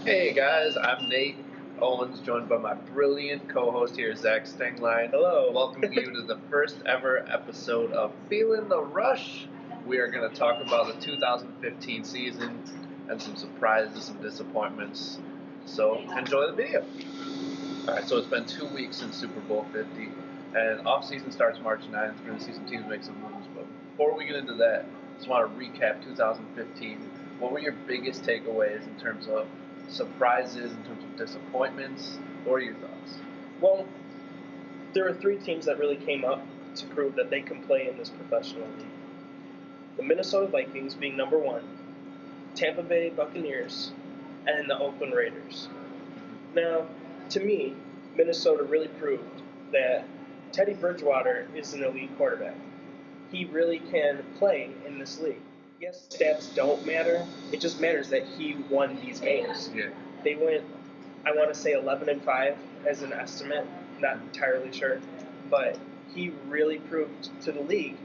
Hey guys, I'm Nate Owens, joined by my brilliant co-host here, Zach Stengline. Hello. Welcoming you to the first ever episode of Feelin the Rush. We are going to talk about the 2015 season and some surprises, some disappointments. So enjoy the video. All right, so it's been 2 weeks since Super Bowl 50, and off-season starts March 9th. We're going to see some teams make some moves, but before we get into that, I just want to recap 2015. What were your biggest takeaways in terms of surprises, in terms of disappointments? What are your thoughts? Well, there are three teams that really came up to prove that they can play in this professional league. The Minnesota Vikings being number one, Tampa Bay Buccaneers, and the Oakland Raiders. Now, to me, Minnesota really proved that Teddy Bridgewater is an elite quarterback. He really can play in this league. Yes, stats don't matter. It just matters that he won these games. Yeah. They went, I want to say 11-5 as an estimate. Not entirely sure, but he really proved to the league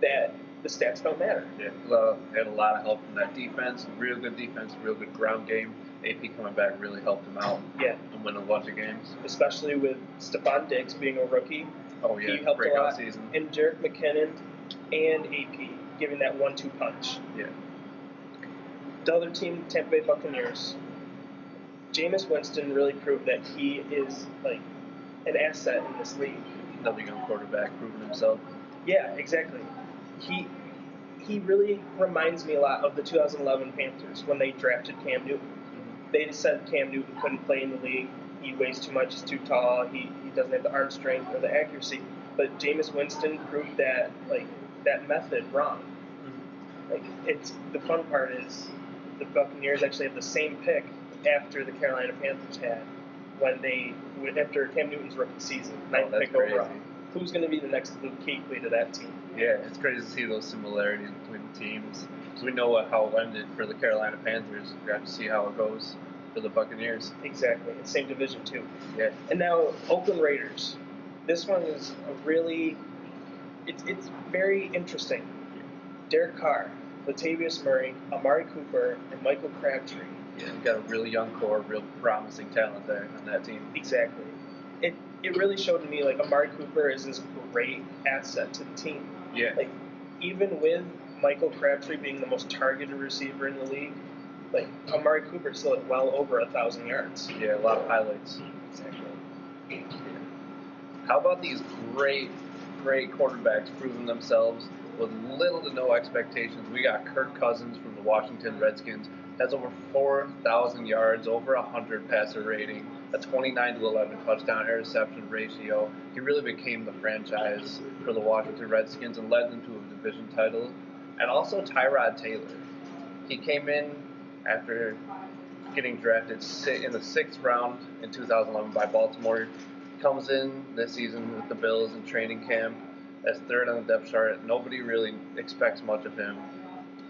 that the stats don't matter. Yeah, had a lot of help from that defense, real good ground game. AP coming back really helped him out. Yeah. And win a bunch of games. Especially with Stephon Diggs being a rookie. Oh yeah, he helped a breakout lot. Season. And Jerick McKinnon and AP giving that 1-2 punch. Yeah. The other team, Tampa Bay Buccaneers. Jameis Winston really proved that he is like an asset in this league. Another young quarterback proving himself. Yeah, exactly. He really reminds me a lot of the 2011 Panthers when they drafted Cam Newton. They said Cam Newton couldn't play in the league. He weighs too much. He's too tall. He doesn't have the arm strength or the accuracy. But Jameis Winston proved that that method wrong. It's the fun part is the Buccaneers actually have the same pick after the Carolina Panthers had after Cam Newton's rookie season, ninth pick overall. Who's going to be the next Luke Kuechly to that team? Yeah, it's crazy to see those similarities between the teams. So we know how it ended for the Carolina Panthers. We have to see how it goes for the Buccaneers. Exactly. It's same division too. Yeah. And now Oakland Raiders. This one is it's very interesting. Derek Carr, Latavius Murray, Amari Cooper, and Michael Crabtree. Yeah, you got a really young core, real promising talent there on that team. Exactly. It really showed to me Amari Cooper is this great asset to the team. Yeah. Even with Michael Crabtree being the most targeted receiver in the league, Amari Cooper still at well over 1,000 yards. Yeah, a lot of highlights. Exactly. Yeah. How about these great quarterbacks proving themselves with little to no expectations? We got Kirk Cousins from the Washington Redskins. Has over 4,000 yards, over 100 passer rating, a 29-11 touchdown interception ratio. He really became the franchise for the Washington Redskins and led them to a division title. And also Tyrod Taylor. He came in after getting drafted in the 6th round in 2011 by Baltimore. Comes in this season with the Bills in training camp as third on the depth chart. Nobody really expects much of him,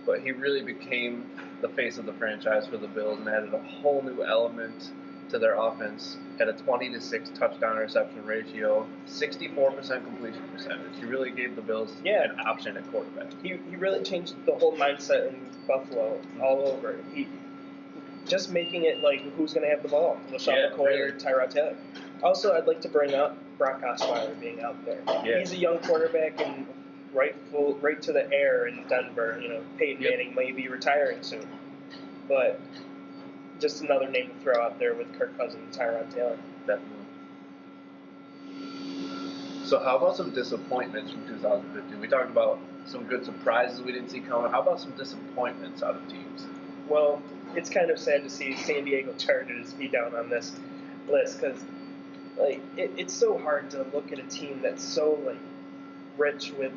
but he really became the face of the franchise for the Bills and added a whole new element to their offense. Had a 20-6 touchdown interception ratio, 64% completion percentage. He really gave the Bills an option at quarterback. He really changed the whole mindset in Buffalo all over. He just making it who's going to have the ball, LaShawn McCoy or Tyrod Taylor. Also, I'd like to bring up Brock Osweiler being out there. Yeah. He's a young quarterback and right to the air in Denver. Peyton Manning may be retiring soon, but just another name to throw out there with Kirk Cousins and Tyrod Taylor. Definitely. So how about some disappointments from 2015? We talked about some good surprises we didn't see coming. How about some disappointments out of teams? Well, it's kind of sad to see San Diego Chargers be down on this list because it's so hard to look at a team that's so rich with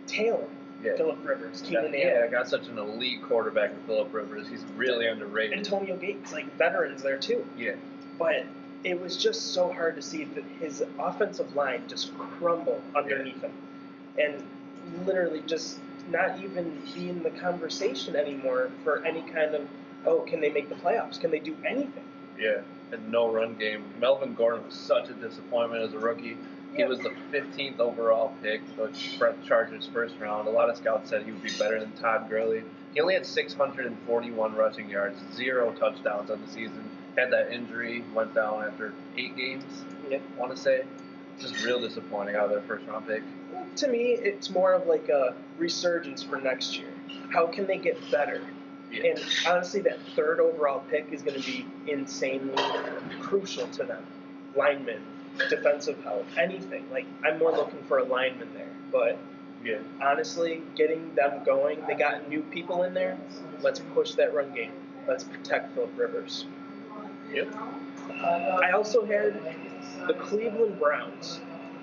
talent. Yeah. Phillip Rivers, Keenan Allen. Yeah, got such an elite quarterback in Phillip Rivers. He's really underrated. Antonio Gates, veterans there too. Yeah. But it was just so hard to see that his offensive line just crumble underneath him. And literally just not even be in the conversation anymore for any kind of, can they make the playoffs? Can they do anything? Yeah, and no run game. Melvin Gordon was such a disappointment as a rookie. He was the 15th overall pick, the Chargers' first round. A lot of scouts said he would be better than Todd Gurley. He only had 641 rushing yards, 0 touchdowns on the season, had that injury, went down after 8 games. Yeah. I want to say, just real disappointing out of their first round pick. To me, it's more of like a resurgence for next year. How can they get better? Yeah. And honestly, that third overall pick is going to be insanely crucial to them. Linemen, defensive help, anything. Like, I'm more looking for a lineman there. But Yeah. honestly, getting them going, they got new people in there. Let's push that run game. Let's protect Philip Rivers. Yep. I also had the Cleveland Browns.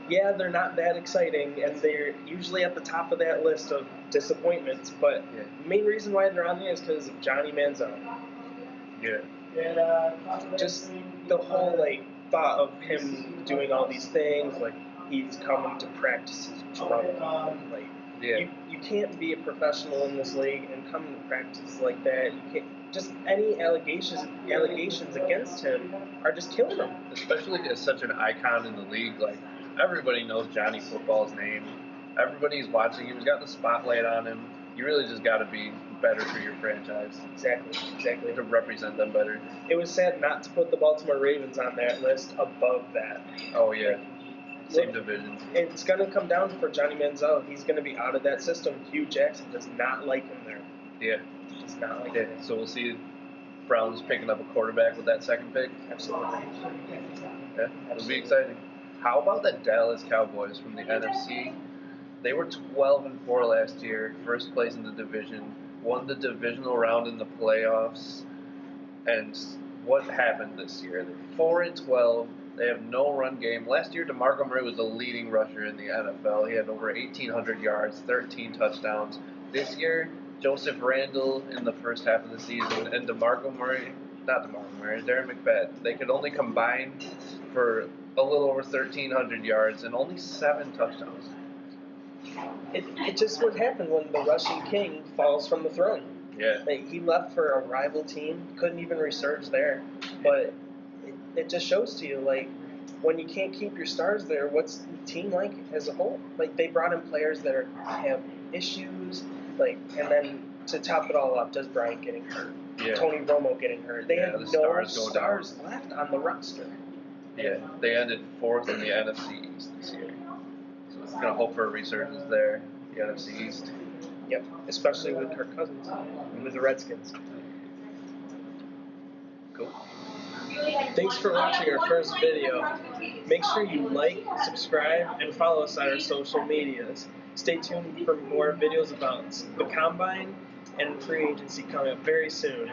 Yeah, they're not that exciting, and they're usually at the top of that list of disappointments, but the main reason why they're on there is because of Johnny Manziel. Yeah. Just the whole, like, thought of him doing all these things, like, he's coming to practices drunk. Like, you can't be a professional in this league and come to practice like that. You can't. Just any allegations against him are just killing him. Especially as such an icon in the league, like everybody knows Johnny Football's name. Everybody's watching him. He's got the spotlight on him. You really just got to be better for your franchise. Exactly. To represent them better. It was sad not to put the Baltimore Ravens on that list above that. Oh yeah. Same division. It's going to come down for Johnny Manziel. He's going to be out of that system. Hugh Jackson does not like him there. Yeah. Does not like him. So we'll see Browns picking up a quarterback with that second pick. Absolutely. Yeah, it'll be exciting. How about the Dallas Cowboys from the NFC? They were 12-4 last year, first place in the division, won the divisional round in the playoffs. And what happened this year? They're 4-12. They have no run game. Last year, DeMarco Murray was the leading rusher in the NFL. He had over 1,800 yards, 13 touchdowns. This year, Joseph Randle in the first half of the season, and Darren McFadden. They could only combine for a little over 1,300 yards and only 7 touchdowns. It just what happened when the Russian king falls from the throne. Yeah. Like, he left for a rival team, couldn't even resurge there. But it just shows to you, like, when you can't keep your stars there, what's the team like as a whole? Like, they brought in players that have issues, like, and then to top it all up, Des Bryant getting hurt, Tony Romo getting hurt. They have no stars left on the roster. Yeah, they ended 4th in the NFC East this year. So it's going to hope for a resurgence there, the NFC East. Yep, especially with Kirk Cousins and with the Redskins. Cool. Thanks for watching our first video. Make sure you like, subscribe, and follow us on our social medias. Stay tuned for more videos about the Combine and free agency coming up very soon.